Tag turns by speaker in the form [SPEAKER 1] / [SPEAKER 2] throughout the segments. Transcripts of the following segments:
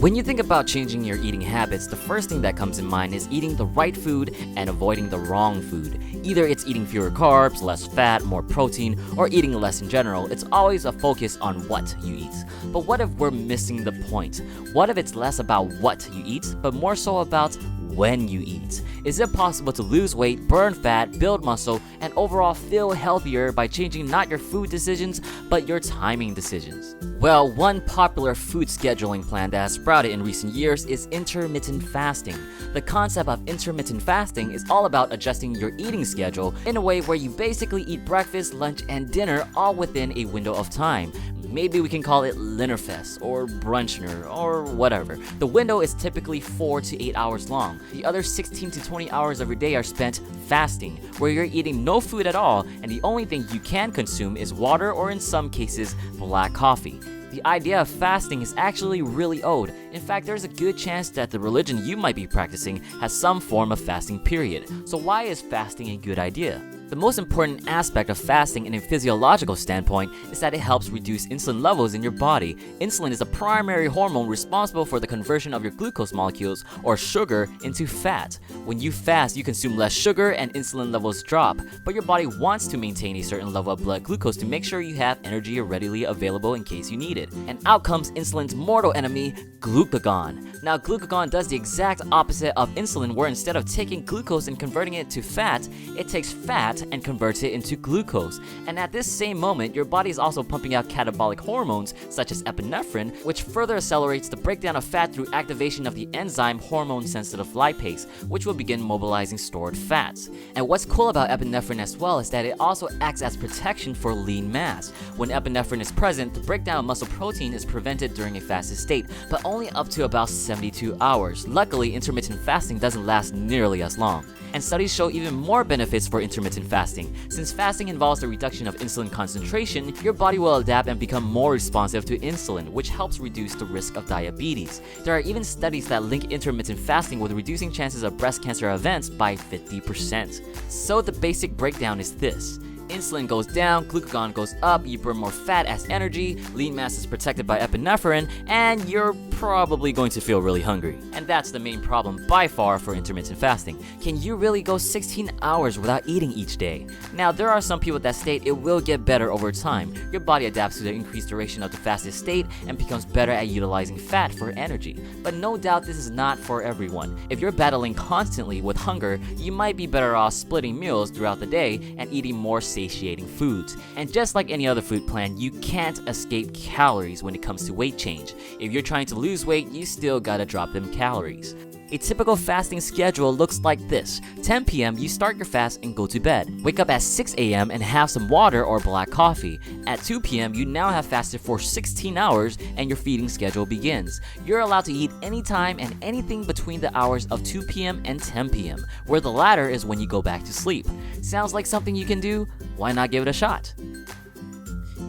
[SPEAKER 1] When you think about changing your eating habits, the first thing that comes in mind is eating the right food and avoiding the wrong food. Either it's eating fewer carbs, less fat, more protein, or eating less in general. It's always a focus on what you eat. But what if we're missing the point? What if it's less about what you eat, but more so about when you eat? Is it possible to lose weight, burn fat, build muscle, and overall feel healthier by changing not your food decisions, but your timing decisions? Well, one popular food scheduling plan that has sprouted in recent years is intermittent fasting. The concept of intermittent fasting is all about adjusting your eating schedule in a way where you basically eat breakfast, lunch, and dinner all within a window of time. Maybe we can call it Linnerfest or Brunchner or whatever. The window is typically 4 to 8 hours long. The other 16 to 20 hours of your day are spent fasting, where you're eating no food at all and the only thing you can consume is water or in some cases, black coffee. The idea of fasting is actually really old. In fact, there's a good chance that the religion you might be practicing has some form of fasting period. So why is fasting a good idea? The most important aspect of fasting in a physiological standpoint is that it helps reduce insulin levels in your body. Insulin is the primary hormone responsible for the conversion of your glucose molecules, or sugar, into fat. When you fast, you consume less sugar and insulin levels drop, but your body wants to maintain a certain level of blood glucose to make sure you have energy readily available in case you need it. And out comes insulin's mortal enemy, glucagon. Now, glucagon does the exact opposite of insulin, where instead of taking glucose and converting it to fat, it takes fat and converts it into glucose. And at this same moment, your body is also pumping out catabolic hormones such as epinephrine, which further accelerates the breakdown of fat through activation of the enzyme hormone-sensitive lipase, which will begin mobilizing stored fats. And what's cool about epinephrine as well is that it also acts as protection for lean mass. When epinephrine is present, the breakdown of muscle protein is prevented during a fasted state, but only up to about 72 hours. Luckily, intermittent fasting doesn't last nearly as long. And studies show even more benefits for intermittent fasting. Since fasting involves the reduction of insulin concentration, your body will adapt and become more responsive to insulin, which helps reduce the risk of diabetes. There are even studies that link intermittent fasting with reducing chances of breast cancer events by 50%. So the basic breakdown is this. Insulin goes down, glucagon goes up, you burn more fat as energy, lean mass is protected by epinephrine, and you're probably going to feel really hungry. And that's the main problem by far for intermittent fasting. Can you really go 16 hours without eating each day? Now, there are some people that state it will get better over time. Your body adapts to the increased duration of the fasted state and becomes better at utilizing fat for energy. But no doubt this is not for everyone. If you're battling constantly with hunger, you might be better off splitting meals throughout the day and eating more satiating foods. And just like any other food plan, you can't escape calories when it comes to weight change. If you're trying to lose weight, you still gotta drop them calories. A typical fasting schedule looks like this. 10 p.m. you start your fast and go to bed. Wake up at 6 a.m. and have some water or black coffee. At 2 p.m. you now have fasted for 16 hours and your feeding schedule begins. You're allowed to eat anytime and anything between the hours of 2 p.m. and 10 p.m., where the latter is when you go back to sleep. Sounds like something you can do? Why not give it a shot?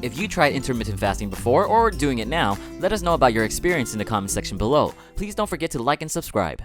[SPEAKER 1] If you tried intermittent fasting before or doing it now, let us know about your experience in the comment section below. Please don't forget to like and subscribe.